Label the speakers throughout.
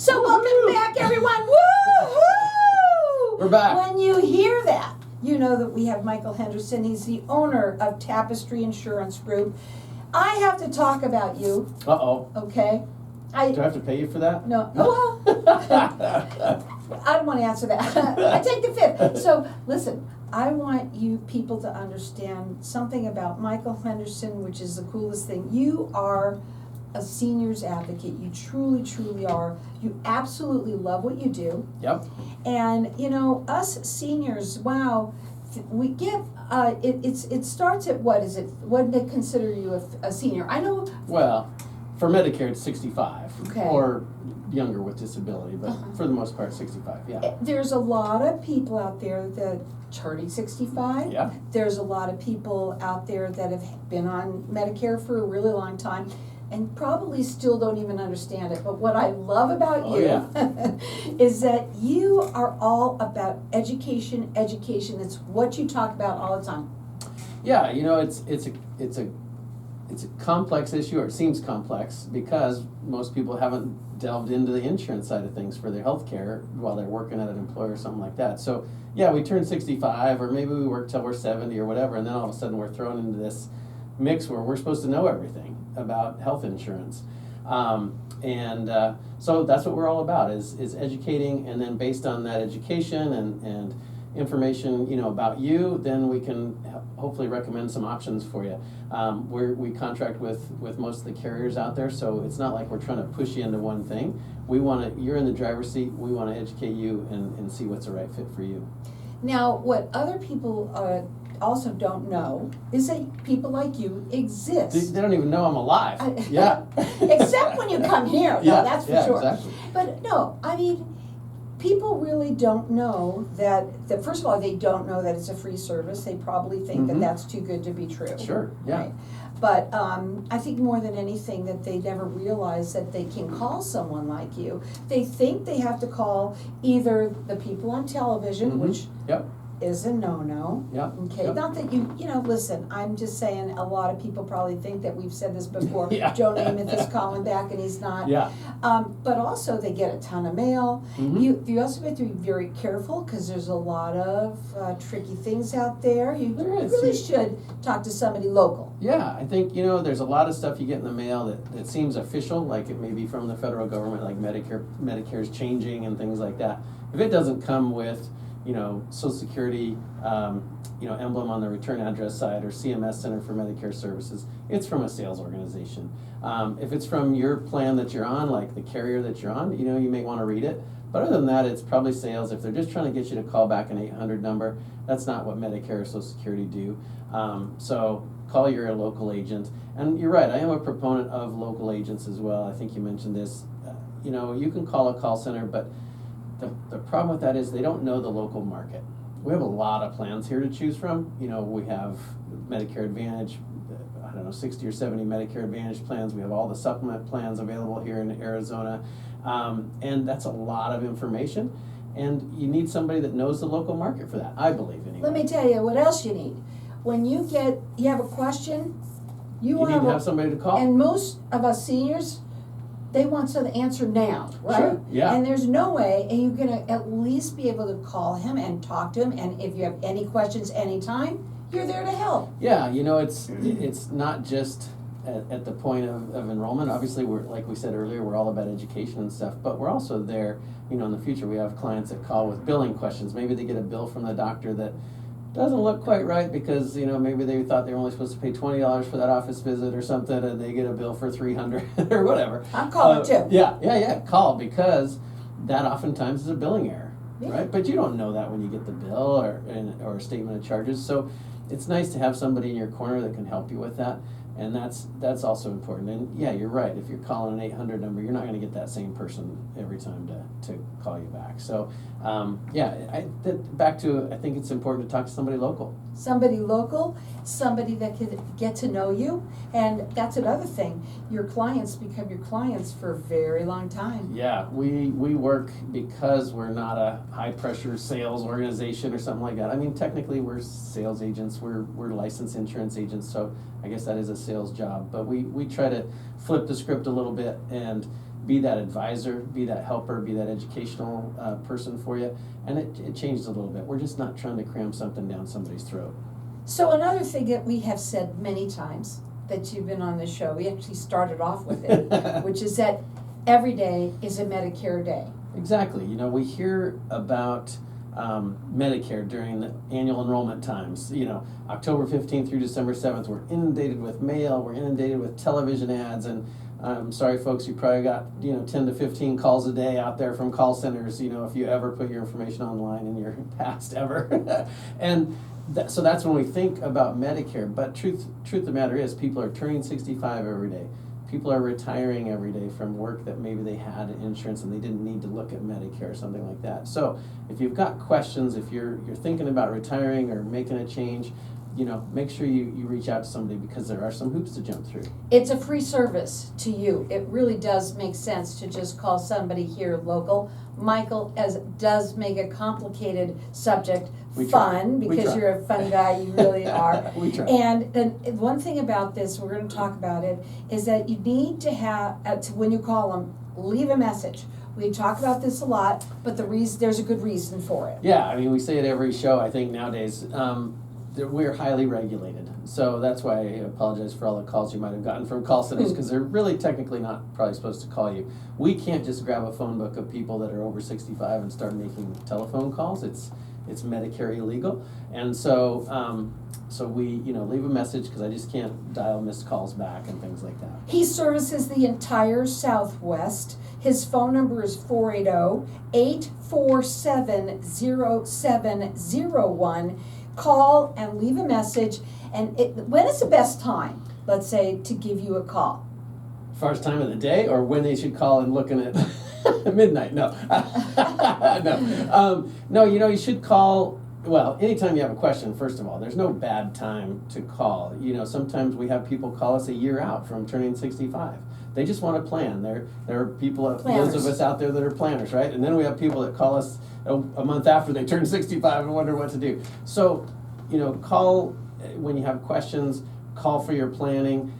Speaker 1: So welcome back, everyone. Woo-hoo!
Speaker 2: We're back.
Speaker 1: When you hear that, you know that we have Michael Henderson. He's the owner of Tapestry Insurance Group. I have to talk about you,
Speaker 2: Uh-oh.
Speaker 1: okay?
Speaker 2: Do I have to pay you for that?
Speaker 1: No. Oh, well. I don't want to answer that. I take the fifth. So, listen, I want you people to understand something about Michael Henderson, which is the coolest thing. You are a seniors advocate. You truly, truly are. You absolutely love what you do.
Speaker 2: Yep.
Speaker 1: And, you know, us seniors, wow, we get, it starts at, what is it? What do they consider you a senior? I know.
Speaker 2: Well, for Medicare, it's 65.
Speaker 1: Okay.
Speaker 2: Or younger with disability, but for the most part, 65, yeah.
Speaker 1: There's a lot of people out there that turning 65.
Speaker 2: Yeah.
Speaker 1: There's a lot of people out there that have been on Medicare for a really long time and probably still don't even understand it. But what I love about you is that you are all about education. It's what you talk about all the time.
Speaker 2: Yeah, you know, it's a complex issue, or it seems complex, because most people haven't delved into the insurance side of things for their health care while they're working at an employer or something like that. So yeah, we turn 65, or maybe we work till we're 70 or whatever, and then all of a sudden we're thrown into this mix where we're supposed to know everything about health insurance. So that's what we're all about, is educating, and then based on that education and information, you know, about you, then we can hopefully recommend some options for you. We contract with most of the carriers out there, so it's not like we're trying to push you into one thing. You're in the driver's seat, we want to educate you and see what's the right fit for you.
Speaker 1: Now, what other people also don't know is that people like you exist.
Speaker 2: They don't even know I'm alive. Yeah.
Speaker 1: Except when you come here,
Speaker 2: yeah,
Speaker 1: that's for
Speaker 2: yeah,
Speaker 1: sure.
Speaker 2: Exactly.
Speaker 1: But no, I mean, people really don't know that, first of all, they don't know that it's a free service. They probably think that that's too good to be true.
Speaker 2: Sure, yeah.
Speaker 1: Right? But I think more than anything that they never realize that they can call someone like you. They think they have to call either the people on television, which
Speaker 2: Yep.
Speaker 1: is a no-no.
Speaker 2: Yep.
Speaker 1: Okay,
Speaker 2: Yep.
Speaker 1: not that you know, listen, I'm just saying a lot of people probably think that we've said this before.
Speaker 2: Yeah.
Speaker 1: Joe Namath is calling back and he's not.
Speaker 2: Yeah.
Speaker 1: But also they get a ton of mail. You also have to be very careful because there's a lot of tricky things out there. You really should talk to somebody local.
Speaker 2: Yeah, I think, you know, there's a lot of stuff you get in the mail that seems official, like it may be from the federal government, like Medicare's changing and things like that. If it doesn't come with, you know, Social Security, you know, emblem on the return address side, or CMS, Center for Medicare Services, it's from a sales organization. If it's from your plan that you're on, like the carrier that you're on, you know, you may want to read it. But other than that, it's probably sales. If they're just trying to get you to call back an 800 number, that's not what Medicare or Social Security do. So call your local agent. And you're right, I am a proponent of local agents as well. I think you mentioned this. You know, you can call a call center, but the problem with that is they don't know the local market. We have a lot of plans here to choose from. You know, we have Medicare Advantage, I don't know, 60 or 70 Medicare Advantage plans. We have all the supplement plans available here in Arizona. And that's a lot of information. And you need somebody that knows the local market for that, I believe, anyway.
Speaker 1: Let me tell you what else you need. When you have a question, you
Speaker 2: need to have somebody to call.
Speaker 1: And most of us seniors, they want some answer now, right?
Speaker 2: Sure, yeah.
Speaker 1: And there's no way, and you're gonna at least be able to call him and talk to him, and if you have any questions anytime, you're there to help.
Speaker 2: Yeah, you know, it's not just at the point of enrollment. Obviously, we're, like we said earlier, we're all about education and stuff, but we're also there, you know, in the future. We have clients that call with billing questions. Maybe they get a bill from the doctor that doesn't look quite right because, you know, maybe they thought they were only supposed to pay $20 for that office visit or something, and they get a bill for $300 or whatever.
Speaker 1: I'm calling too.
Speaker 2: Yeah, call, because that oftentimes is a billing error,
Speaker 1: Yeah.
Speaker 2: right? But you don't know that when you get the bill or a statement of charges. So it's nice to have somebody in your corner that can help you with that. And that's also important. And yeah, you're right. If you're calling an 800 number, you're not going to get that same person every time to call you back. So back to, I think it's important to talk to somebody local.
Speaker 1: Somebody local, somebody that could get to know you, and that's another thing. Your clients become your clients for a very long time.
Speaker 2: Yeah, we work because we're not a high pressure sales organization or something like that. I mean, technically we're sales agents, we're licensed insurance agents, so I guess that is a sales job. But we try to flip the script a little bit and be that advisor, be that helper, be that educational person for you, and it changed a little bit. We're just not trying to cram something down somebody's throat.
Speaker 1: So another thing that we have said many times that you've been on the show, we actually started off with it, which is that every day is a Medicare day.
Speaker 2: Exactly. You know, we hear about Medicare during the annual enrollment times. You know, October 15th through December 7th, we're inundated with mail, we're inundated with television ads, and I'm sorry folks, you probably got, 10 to 15 calls a day out there from call centers, if you ever put your information online in your past ever. And so that's when we think about Medicare, but truth of the matter is people are turning 65 every day. People are retiring every day from work that maybe they had insurance and they didn't need to look at Medicare or something like that. So if you've got questions, if you're thinking about retiring or making a change, make sure you reach out to somebody, because there are some hoops to jump through.
Speaker 1: It's a free service to you. It really does make sense to just call somebody here local. Michael does make a complicated subject fun, because you're a fun guy, you really are.
Speaker 2: We try.
Speaker 1: And one thing about this, we're going to talk about it, is that you need to have, when you call them, leave a message. We talk about this a lot, but there's a good reason for it.
Speaker 2: Yeah, I mean, we say it every show, I think, nowadays. We're highly regulated. So that's why I apologize for all the calls you might have gotten from call centers, because they're really technically not probably supposed to call you. We can't just grab a phone book of people that are over 65 and start making telephone calls. It's Medicare illegal. And so we leave a message, because I just can't dial missed calls back and things like that.
Speaker 1: He services the entire Southwest. His phone number is 480-847-0701. Call and leave a message. And when is the best time, let's say, to give you a call?
Speaker 2: As far as time of the day, or when they should call and looking at midnight? No. No, you should call, well, anytime you have a question, first of all. There's no bad time to call. Sometimes we have people call us a year out from turning 65. They just want to plan. There are people, those of us out there that are planners, right? And then we have people that call us a month after they turn 65 and wonder what to do. So, call when you have questions, call for your planning.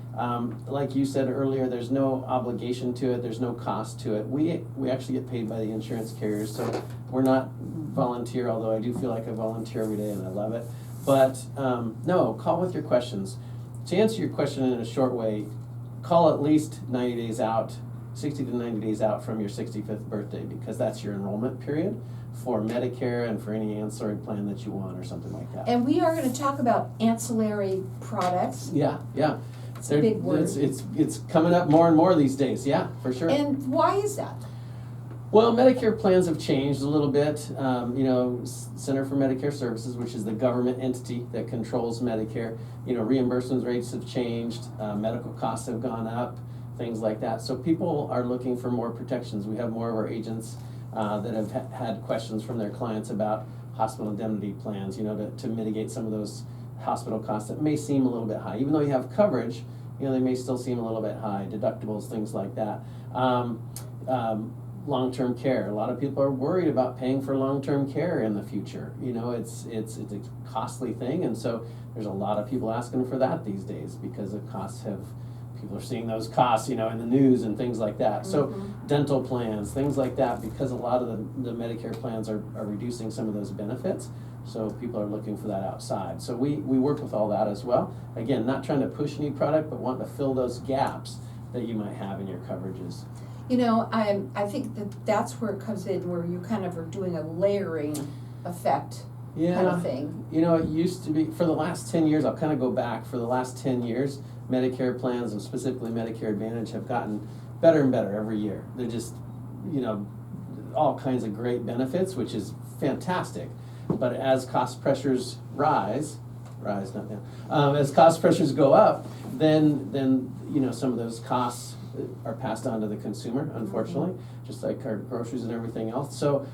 Speaker 2: Like you said earlier, there's no obligation to it, there's no cost to it. We actually get paid by the insurance carriers, so we're not volunteer, although I do feel like I volunteer every day and I love it. But no, call with your questions. To answer your question in a short way, call at least 90 days out, 60 to 90 days out from your 65th birthday, because that's your enrollment period for Medicare and for any ancillary plan that you want or something like that.
Speaker 1: And we are going to talk about ancillary products.
Speaker 2: Yeah.
Speaker 1: It's a big word.
Speaker 2: It's coming up more and more these days, yeah, for sure.
Speaker 1: And why is that?
Speaker 2: Well, Medicare plans have changed a little bit. Center for Medicare Services, which is the government entity that controls Medicare, reimbursement rates have changed, medical costs have gone up, things like that. So people are looking for more protections. We have more of our agents that have had questions from their clients about hospital indemnity plans, to mitigate some of those hospital costs that may seem a little bit high. Even though you have coverage, they may still seem a little bit high, deductibles, things like that. Long-term care. A lot of people are worried about paying for long-term care in the future. It's a costly thing, and so there's a lot of people asking for that these days, because the costs people are seeing those costs, in the news and things like that. So dental plans, things like that, because a lot of the Medicare plans are reducing some of those benefits. So people are looking for that outside. So we work with all that as well. Again, not trying to push any product, but wanting to fill those gaps that you might have in your coverages.
Speaker 1: I think that's where it comes in, where you kind of are doing a layering effect kind of thing.
Speaker 2: It used to be, for the last 10 years, I'll kind of go back, for the last 10 years, Medicare plans, and specifically Medicare Advantage, have gotten better and better every year. They're just, all kinds of great benefits, which is fantastic. But as cost pressures rise, not down, as cost pressures go up, then some of those costs are passed on to the consumer, unfortunately, just like our groceries and everything else. So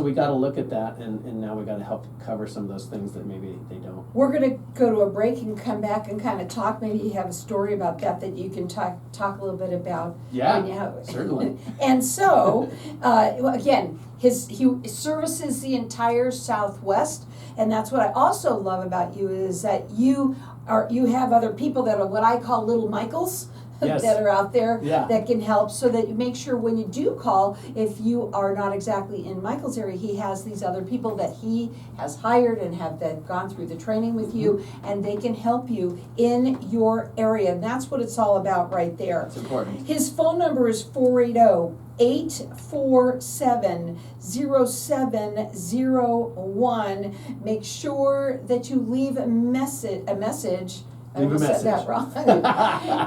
Speaker 2: we got to look at that, and now we got to help cover some of those things that maybe they don't.
Speaker 1: We're going to go to a break and come back and kind of talk. Maybe you have a story about that you can talk a little bit about.
Speaker 2: Yeah, certainly.
Speaker 1: And so, again, he services the entire Southwest, and that's what I also love about you, is that you have other people that are what I call little Michaels.
Speaker 2: Yes.
Speaker 1: that are out there
Speaker 2: Yeah.
Speaker 1: that can help, so that you make sure when you do call, if you are not exactly in Michael's area, he has these other people that he has hired and have that gone through the training with you, and they can help you in your area, and that's what it's all about right there.
Speaker 2: It's important.
Speaker 1: His phone number is 480-847-0701. Make sure that you leave a message. I
Speaker 2: Leave a
Speaker 1: almost said that
Speaker 2: message.
Speaker 1: wrong.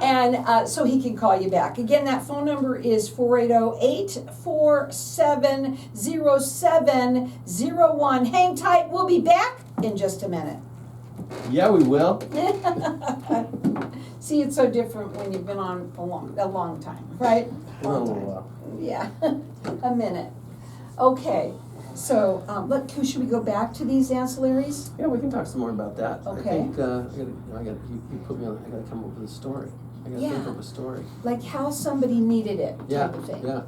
Speaker 1: And so he can call you back. Again, that phone number is 480-847-0701. Hang tight, we'll be back in just a minute.
Speaker 2: Yeah, we will.
Speaker 1: See, it's so different when you've been on a long time, right?
Speaker 2: Oh,
Speaker 1: Long time.
Speaker 2: wow.
Speaker 1: Yeah, a minute. Okay, so, look, should we go back to these ancillaries?
Speaker 2: Yeah, we can talk some more about that.
Speaker 1: Okay.
Speaker 2: I think, you put me on, I gotta come up with a story. I gotta think
Speaker 1: Yeah.
Speaker 2: of a story.
Speaker 1: Like how somebody needed it,
Speaker 2: Yeah,
Speaker 1: type of thing.
Speaker 2: yeah.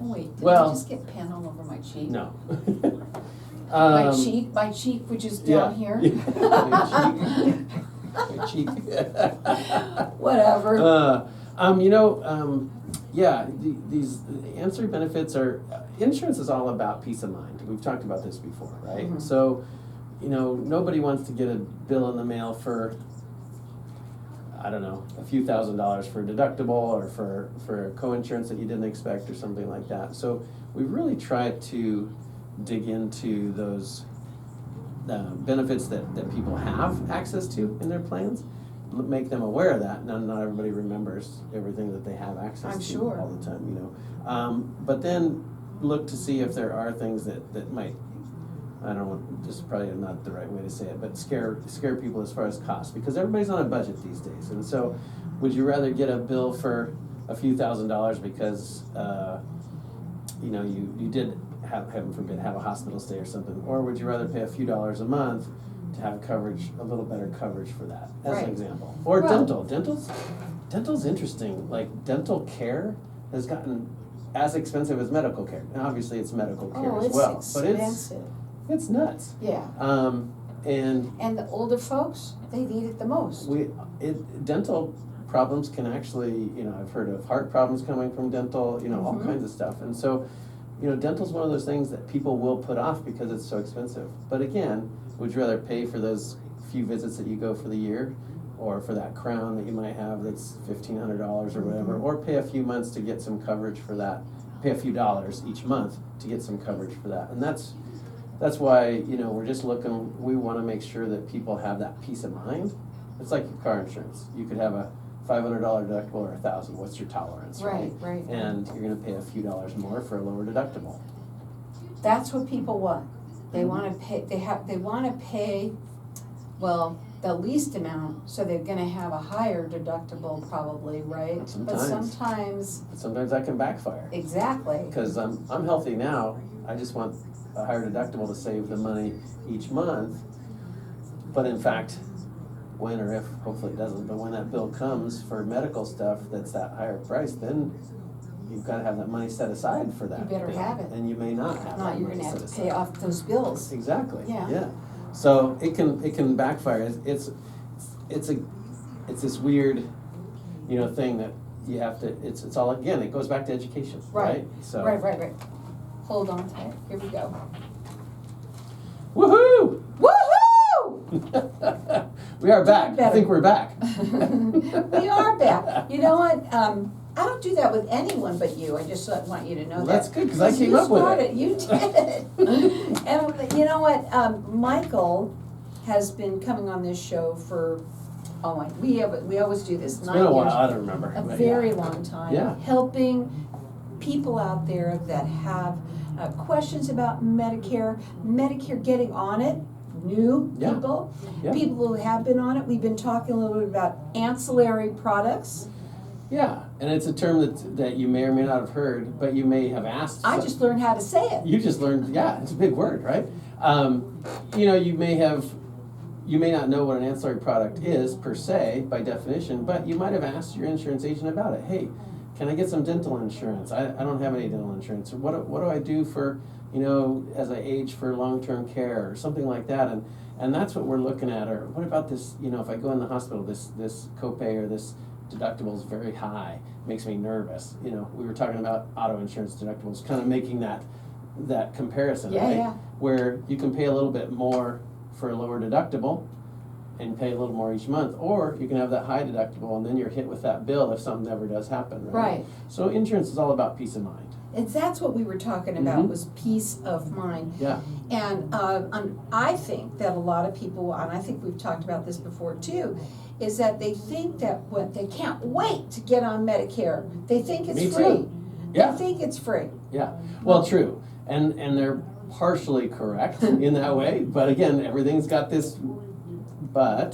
Speaker 1: Oh, wait, did
Speaker 2: Well-
Speaker 1: I just get pen all over my cheek?
Speaker 2: No.
Speaker 1: My cheek, which is down here?
Speaker 2: Your cheek.
Speaker 1: Whatever.
Speaker 2: These ancillary benefits are, insurance is all about peace of mind. We've talked about this before, right?
Speaker 1: Mhm.
Speaker 2: So, nobody wants to get a bill in the mail for, I don't know, a few $1,000s for a deductible or for co-insurance that you didn't expect or something like that. So we really tried to dig into those benefits that people have access to in their plans, make them aware of that. Not everybody remembers everything that they have access
Speaker 1: I'm
Speaker 2: to
Speaker 1: sure.
Speaker 2: all the time, But then look to see if there are things that might, I don't know, this is probably not the right way to say it, but scare people as far as cost, because everybody's on a budget these days. And so would you rather get a bill for a few $1,000s because, you did have, heaven forbid, have a hospital stay or something, or would you rather pay a few dollars a month to have coverage, a little better coverage for that, as
Speaker 1: Right.
Speaker 2: an example? Or
Speaker 1: Well-
Speaker 2: dental's interesting. Like, dental care has gotten as expensive as medical care. And obviously it's medical care
Speaker 1: Oh,
Speaker 2: as
Speaker 1: it's
Speaker 2: well, but
Speaker 1: expensive.
Speaker 2: it's nuts.
Speaker 1: Yeah,
Speaker 2: And
Speaker 1: and the older folks, they need it the most.
Speaker 2: dental problems can actually, I've heard of heart problems coming from dental, all
Speaker 1: Mhm.
Speaker 2: kinds of stuff. And so, dental's one of those things that people will put off because it's so expensive. But again, would you rather pay for those few visits that you go for the year, or for that crown that you might have that's $1,500 or whatever,
Speaker 1: Mhm.
Speaker 2: or pay a few months to get some coverage for that, pay a few dollars each month to get some coverage for that? And that's why, we're just looking, we wanna make sure that people have that peace of mind. It's like your car insurance. You could have a $500 deductible or $1,000, what's your tolerance, right?
Speaker 1: Right.
Speaker 2: And you're gonna pay a few dollars more for a lower deductible.
Speaker 1: That's what people want. They
Speaker 2: Mhm.
Speaker 1: wanna pay, they wanna pay, well, the least amount, so they're gonna have a higher deductible probably, right? But
Speaker 2: Sometimes.
Speaker 1: sometimes,
Speaker 2: But sometimes that can backfire.
Speaker 1: exactly.
Speaker 2: Because I'm healthy now, I just want a higher deductible to save the money each month. But in fact, when or if, hopefully it doesn't, but when that bill comes for medical stuff that's that higher price, then you've gotta have that money set aside for that
Speaker 1: You better
Speaker 2: bill.
Speaker 1: have it.
Speaker 2: And you may not have
Speaker 1: If
Speaker 2: that
Speaker 1: not, you're
Speaker 2: money
Speaker 1: gonna
Speaker 2: set
Speaker 1: have to
Speaker 2: aside.
Speaker 1: pay off those bills.
Speaker 2: Exactly,
Speaker 1: Yeah.
Speaker 2: yeah. So it can backfire. It's this weird, thing that you have to, it's all, again, it goes back to education, right? So.
Speaker 1: Right. Hold on tight, here we go.
Speaker 2: Woohoo!
Speaker 1: Woo-hoo!
Speaker 2: We are back. I
Speaker 1: Better.
Speaker 2: think we're back.
Speaker 1: We are back. You know what, I don't do that with anyone but you, I just want you to know
Speaker 2: Well,
Speaker 1: that.
Speaker 2: that's good, 'cause I came up with it.
Speaker 1: You did. And you know what, Michael has been coming on this show for, we always do this,
Speaker 2: It's
Speaker 1: 9
Speaker 2: been a
Speaker 1: years.
Speaker 2: while, I don't remember.
Speaker 1: A
Speaker 2: but
Speaker 1: very
Speaker 2: yeah.
Speaker 1: long time.
Speaker 2: Yeah.
Speaker 1: Helping people out there that have questions about Medicare, getting on it, new
Speaker 2: Yeah.
Speaker 1: people,
Speaker 2: Yeah.
Speaker 1: people who have been on it. We've been talking a little bit about ancillary products.
Speaker 2: Yeah, and it's a term that you may or may not have heard, but you may have asked.
Speaker 1: I just learned how to say it.
Speaker 2: You just learned, yeah, it's a big word, right? You may not know what an ancillary product is per se, by definition, but you might have asked your insurance agent about it. Hey, can I get some dental insurance? I don't have any dental insurance. Or what do I do for, as I age for long-term care or something like that? And that's what we're looking at. Or what about this, if I go in the hospital, this copay or this deductibles very high makes me nervous. You know, we were talking about auto insurance deductibles, kind of making that comparison,
Speaker 1: Yeah,
Speaker 2: right?
Speaker 1: yeah.
Speaker 2: Where you can pay a little bit more for a lower deductible and pay a little more each month, or you can have that high deductible and then you're hit with that bill if something ever does happen, right?
Speaker 1: Right.
Speaker 2: So insurance is all about peace of mind.
Speaker 1: And that's what we were talking about,
Speaker 2: Mhm.
Speaker 1: was peace of mind.
Speaker 2: Yeah.
Speaker 1: And I think that a lot of people, and I think we've talked about this before too, is that they think that what they can't wait to get on Medicare. They think it's
Speaker 2: Me
Speaker 1: free.
Speaker 2: too. Yeah.
Speaker 1: They think it's free.
Speaker 2: Yeah. Well, true. And they're partially correct in that way, but again, everything's got this but.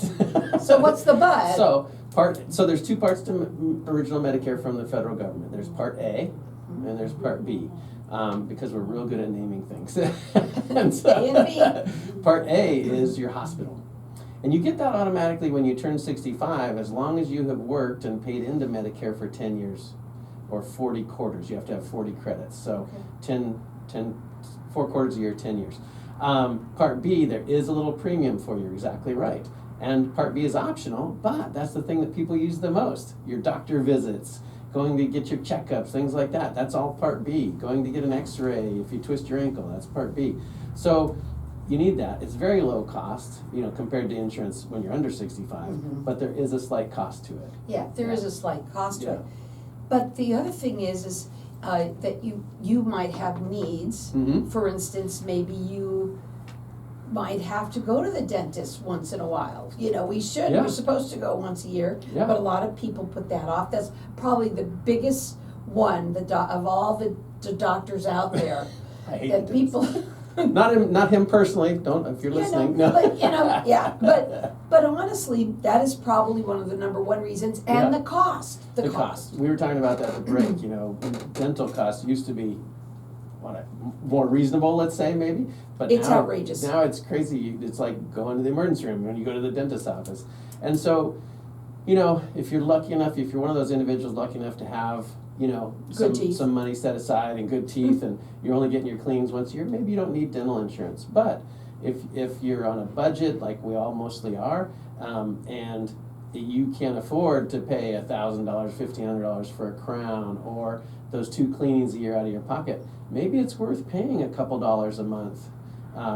Speaker 1: So what's the but?
Speaker 2: So there's two parts to original Medicare from the federal government. There's Part A and there's Part B, because we're real good at naming things. And so,
Speaker 1: A and B.
Speaker 2: Part A is your hospital. And you get that automatically when you turn 65, as long as you have worked and paid into Medicare for 10 years or 40 quarters. You have to have 40 credits. So
Speaker 1: Okay.
Speaker 2: 4 quarters a year, 10 years. Part B, there is a little premium for you, exactly right. And Part B is optional, but that's the thing that people use the most. Your doctor visits, going to get your checkups, things like that. That's all Part B. Going to get an x-ray if you twist your ankle, that's Part B. So you need that. It's very low cost, you know, compared to insurance when you're under 65,
Speaker 1: Mhm.
Speaker 2: but there is a slight cost to it.
Speaker 1: Yeah, there is a slight cost to
Speaker 2: Yeah.
Speaker 1: it. But the other thing is that you might have needs.
Speaker 2: Mm-hmm.
Speaker 1: For instance, maybe you might have to go to the dentist once in a while. You know,
Speaker 2: Yeah.
Speaker 1: we're supposed to go once a year,
Speaker 2: Yeah.
Speaker 1: but a lot of people put that off. That's probably the biggest one, of all the doctors out there,
Speaker 2: I hate
Speaker 1: that
Speaker 2: the
Speaker 1: people.
Speaker 2: Not him personally. Don't, if you're
Speaker 1: You know,
Speaker 2: listening. No.
Speaker 1: but, yeah, but honestly, that is probably one of the number one reasons, and
Speaker 2: Yeah.
Speaker 1: the cost,
Speaker 2: The cost. We were talking about that at the break. You know, dental costs used to be more reasonable, let's say, maybe. But
Speaker 1: It's
Speaker 2: now,
Speaker 1: outrageous.
Speaker 2: Now it's crazy. It's like going to the emergency room when you go to the dentist's office. And so, you know, if you're lucky enough, if you're one of those individuals lucky enough to have, you know,
Speaker 1: Good teeth.
Speaker 2: some money set aside and good teeth, and you're only getting your cleans once a year, maybe you don't need dental insurance. But if you're on a budget, like we all mostly are, and you can't afford to pay $1,000, $1,500 for a crown, or those 2 cleanings a year out of your pocket, maybe it's worth paying a couple dollars a month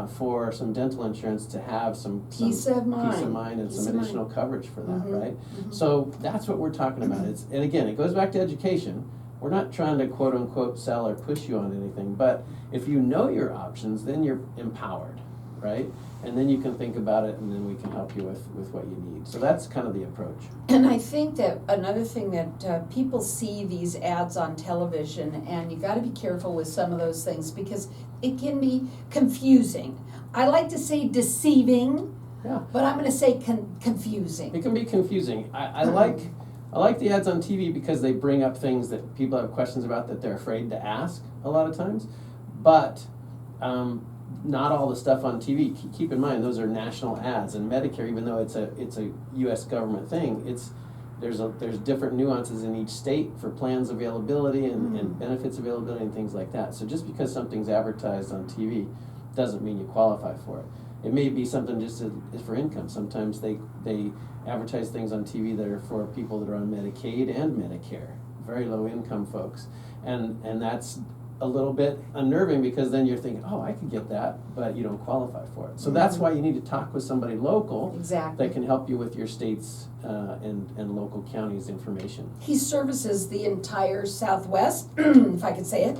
Speaker 2: for some dental insurance to have some
Speaker 1: Peace of mind.
Speaker 2: and
Speaker 1: Peace
Speaker 2: some
Speaker 1: of mind.
Speaker 2: additional coverage for that,
Speaker 1: Mhm,
Speaker 2: right?
Speaker 1: mhm.
Speaker 2: So that's what we're talking about. And again, it goes back to education. We're not trying to quote unquote sell or push you on anything, but if you know your options, then you're empowered, right? And then you can think about it, and then we can help you with what you need. So that's kind of the approach.
Speaker 1: And I think that another thing that people see these ads on television, and you gotta be careful with some of those things because it can be confusing. I like to say deceiving,
Speaker 2: Yeah.
Speaker 1: but I'm gonna say confusing.
Speaker 2: It can be confusing. I like the ads on TV because they bring up things that people have questions about that they're afraid to ask a lot of times. But not all the stuff on TV. Keep in mind those are national ads, and Medicare, even though it's a U.S. government thing, there's different nuances in each state for plans availability and benefits availability and things like that. So just because something's advertised on TV doesn't mean you qualify for it. It may be something just for income. Sometimes they advertise things on TV that are for people that are on Medicaid and Medicare, very low income folks, and that's a little bit unnerving because then you're thinking, oh, I could get that, but you don't qualify for it. So that's why you need to talk with somebody local
Speaker 1: Exactly.
Speaker 2: that can help you with your state's and local counties' information.
Speaker 1: He services the entire Southwest, if I could say it.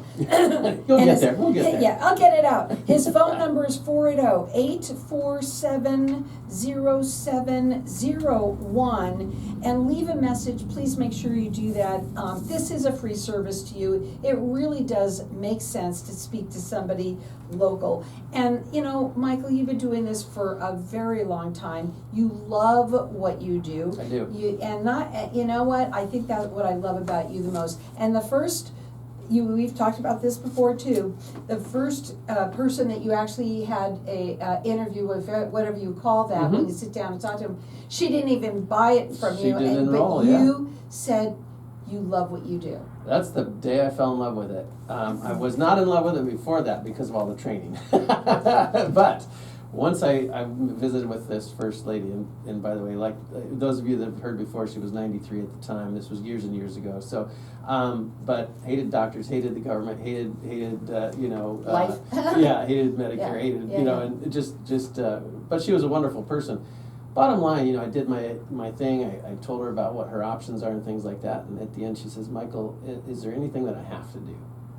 Speaker 2: You'll get there. We'll get there.
Speaker 1: Yeah, I'll get it out. His phone number is 480-847-0701, and leave a message. Please make sure you do that. This is a free service to you. It really does make sense to speak to somebody local. And, you know, Michael, you've been doing this for a very long time. You love what you do.
Speaker 2: I do.
Speaker 1: You know what? I think that's what I love about you the most. And the first, we've talked about this before too. The first person that you actually had a interview with, whatever you call that, when you sit down and talk to him, she didn't even buy it from
Speaker 2: She
Speaker 1: you.
Speaker 2: didn't enroll,
Speaker 1: but
Speaker 2: yeah.
Speaker 1: you said you love what you do.
Speaker 2: That's the day I fell in love with it. I was not in love with it before that because of all the training. But once I visited with this first lady, and by the way, like those of you that have heard before, she was 93 at the time. This was years and years ago. So, but hated doctors, hated the government, hated
Speaker 1: Life.
Speaker 2: yeah, hated Medicare,
Speaker 1: Yeah,
Speaker 2: hated
Speaker 1: yeah,
Speaker 2: and but she was a wonderful person. Bottom line, I did my thing. I told her about what her options are and things like that. And at the end, she says, "Michael, is there anything that I have to do?"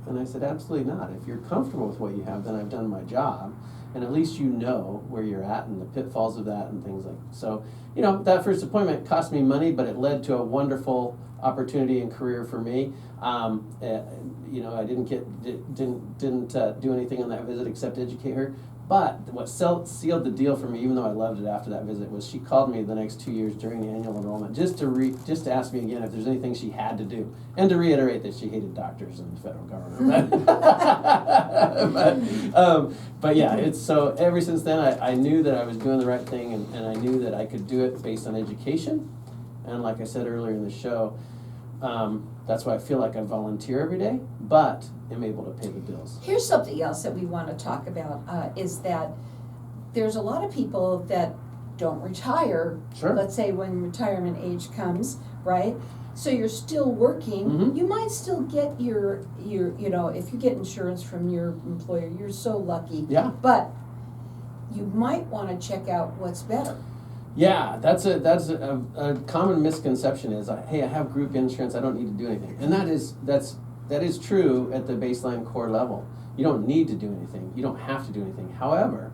Speaker 2: And I said, "Absolutely not. If you're comfortable with what you have, then I've done my job. And at least you know where you're at and the pitfalls of that and things like that." So, that first appointment cost me money, but it led to a wonderful opportunity and career for me. I didn't do anything on that visit except educate her. But what sealed the deal for me, even though I loved it after that visit, was she called me the next 2 years during the annual enrollment just to ask me again if there's anything she had to do, and to reiterate that she hated doctors and the federal government. But yeah, it's so ever since then I knew that I was doing the right thing, and I knew that I could do it based on education, and like I said earlier in the show. That's why I feel like I volunteer every day, but am able to pay the bills.
Speaker 1: Here's something else that we want to talk about, is that there's a lot of people that don't retire,
Speaker 2: Sure.
Speaker 1: let's say when retirement age comes, right? So you're still working,
Speaker 2: Mhm.
Speaker 1: you might still get your if you get insurance from your employer, you're so lucky.
Speaker 2: Yeah.
Speaker 1: But you might want to check out what's better.
Speaker 2: Yeah, that's a common misconception is, hey, I have group insurance, I don't need to do anything. And that is true at the baseline core level. You don't need to do anything. You don't have to do anything. However,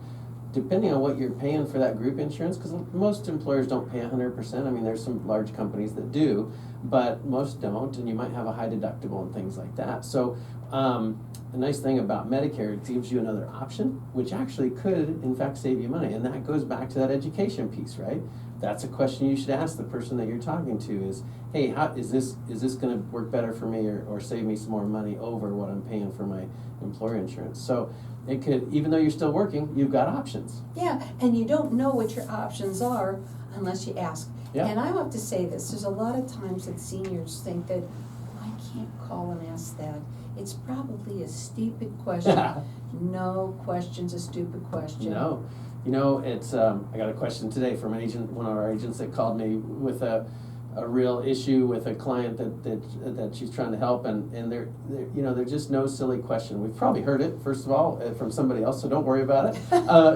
Speaker 2: depending on what you're paying for that group insurance, because most employers don't pay 100%. I mean, there's some large companies that do, but most don't, and you might have a high deductible and things like that. So the nice thing about Medicare, it gives you another option, which actually could, in fact, save you money. And that goes back to that education piece, right? That's a question you should ask the person that you're talking to is, hey, how is this going to work better for me or save me some more money over what I'm paying for my employer insurance? So it could, even though you're still working, you've got options.
Speaker 1: Yeah, and you don't know what your options are unless you ask.
Speaker 2: Yeah.
Speaker 1: And I have to say this, there's a lot of times that seniors think that, I can't call and ask that. It's probably a stupid question. No question's a stupid question.
Speaker 2: No. It's, I got a question today from one of our agents that called me with a real issue with a client that she's trying to help, and there's just no silly question. We've probably heard it, first of all, from somebody else, so don't worry about it,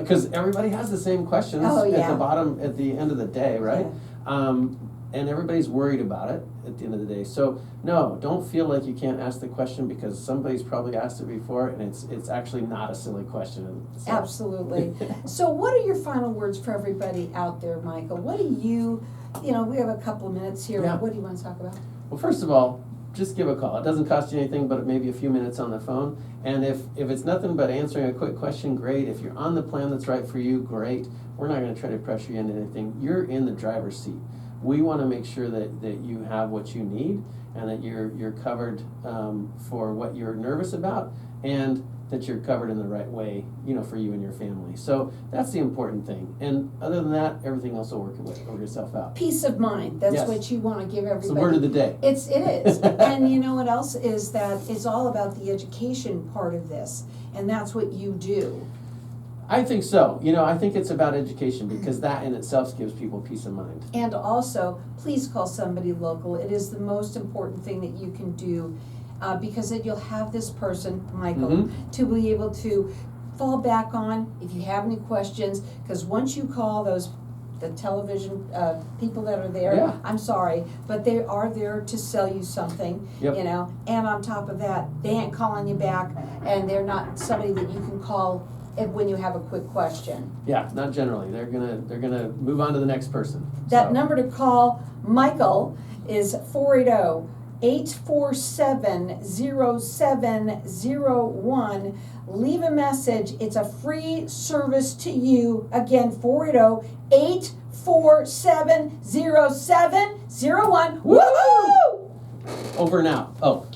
Speaker 2: because everybody has the same questions at the bottom, at the end of the day, right? Yeah. And everybody's worried about it at the end of the day. So no, don't feel like you can't ask the question, because somebody's probably asked it before, and it's actually not a silly question. So.
Speaker 1: Absolutely. So what are your final words for everybody out there, Michael? What do you, we have a couple of minutes here.
Speaker 2: Yeah.
Speaker 1: What do you want to talk about?
Speaker 2: Well, first of all, just give a call. It doesn't cost you anything but maybe a few minutes on the phone. And if it's nothing but answering a quick question, great. If you're on the plan that's right for you, great. We're not going to try to pressure you into anything. You're in the driver's seat. We want to make sure that you have what you need, and that you're covered for what you're nervous about, and that you're covered in the right way, for you and your family. So that's the important thing. And other than that, everything else will work itself out.
Speaker 1: Peace of mind. That's
Speaker 2: Yes.
Speaker 1: what you want to give everybody.
Speaker 2: It's the word of the day.
Speaker 1: It is. And you know what else is that it's all about the education part of this, and that's what you do.
Speaker 2: I think so. I think it's about education, because that in itself gives people peace of mind.
Speaker 1: And also, please call somebody local. It is the most important thing that you can do, because then you'll have this person, Michael, to be able to fall back on if you have any questions. Because once you call the television people that are there,
Speaker 2: Yeah.
Speaker 1: I'm sorry, but they are there to sell you something,
Speaker 2: Yep.
Speaker 1: And on top of that, they ain't calling you back, and they're not somebody that you can call when you have a quick question.
Speaker 2: Yeah, not generally. They're gonna move on to the next person.
Speaker 1: That
Speaker 2: So.
Speaker 1: number to call Michael is 480-847-0701. Leave a message. It's a free service to you. Again, 480-847-0701. Woohoo!
Speaker 2: Over and out. Oh.